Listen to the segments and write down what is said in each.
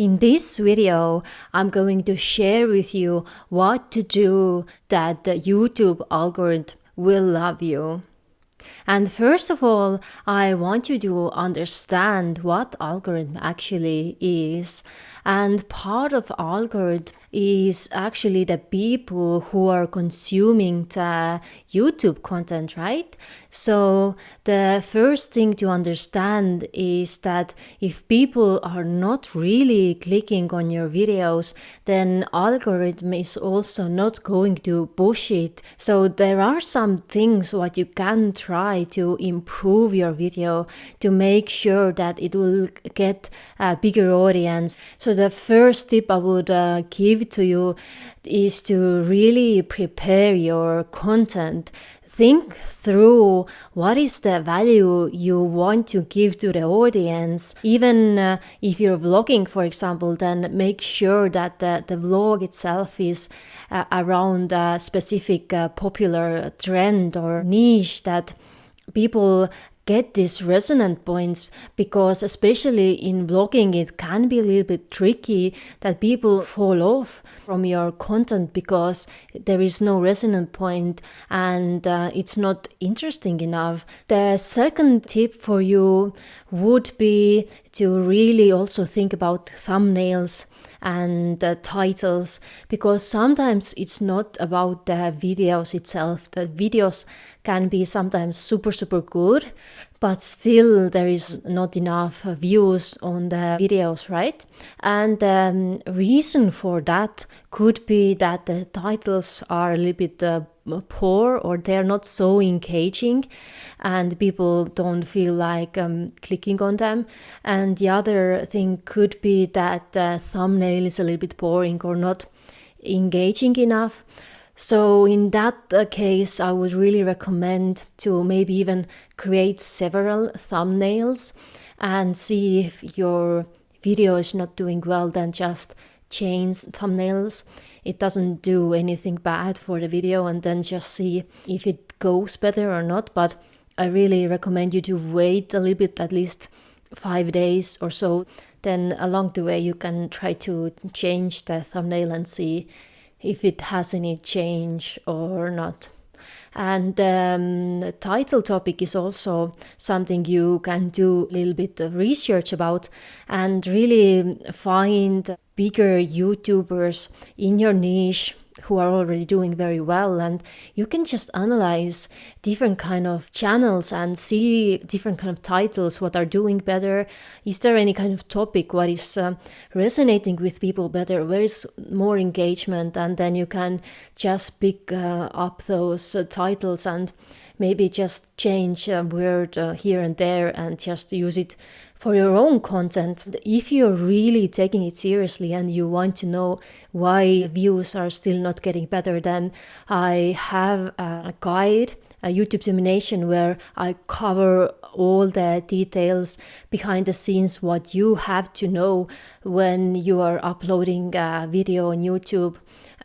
In this video, I'm going to share with you what to do that the YouTube algorithm will love you. And first of all, I want you to understand what algorithm actually is. And part of algorithm is actually the people who are consuming the YouTube content, right? So the first thing to understand is that if people are not really clicking on your videos, then algorithm is also not going to push it. So there are some things what you can try to improve your video to make sure that it will get a bigger audience. So the first tip I would give to you is to really prepare your content. Think through what is the value you want to give to the audience. Even if you're vlogging, for example, then make sure that the vlog itself is around a specific popular trend or niche that people get these resonant points, because especially in vlogging it can be a little bit tricky that people fall off from your content because there is no resonant point and it's not interesting enough. The second tip for you would be to really also think about thumbnails and titles, because sometimes it's not about the videos itself. The videos can be sometimes super good, but still there is not enough views on the videos, right? And the reason for that could be that the titles are a little bit poor, or they're not so engaging and people don't feel like clicking on them. And the other thing could be that the thumbnail is a little bit boring or not engaging enough. So in that case, I would really recommend to maybe even create several thumbnails and see if your video is not doing well, then just change thumbnails. It doesn't do anything bad for the video, and then just see if it goes better or not. But I really recommend you to wait a little bit, at least 5 days or so. Then along the way you can try to change the thumbnail and see if it has any change or not. And the title topic is also something you can do a little bit of research about and really find bigger YouTubers in your niche who are already doing very well, and you can just analyze different kind of channels and see different kind of titles, what are doing better. Is there any kind of topic what is resonating with people better, where is more engagement, and then you can just pick up those titles and maybe just change a word here and there and just use it for your own content. If you're really taking it seriously and you want to know why views are still not getting better, then I have a guide, a YouTube domination, where I cover all the details behind the scenes, what you have to know when you are uploading a video on YouTube.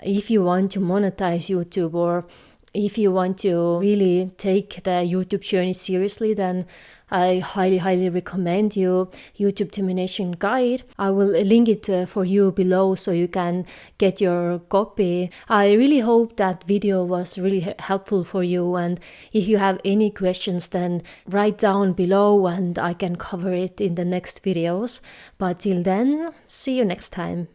If you want to monetize YouTube, or if you want to really take the YouTube journey seriously, then I highly recommend you YouTube Termination Guide. I will link it for you below so you can get your copy. I really hope that video was really helpful for you, and if you have any questions, then write down below and I can cover it in the next videos. But till then, see you next time.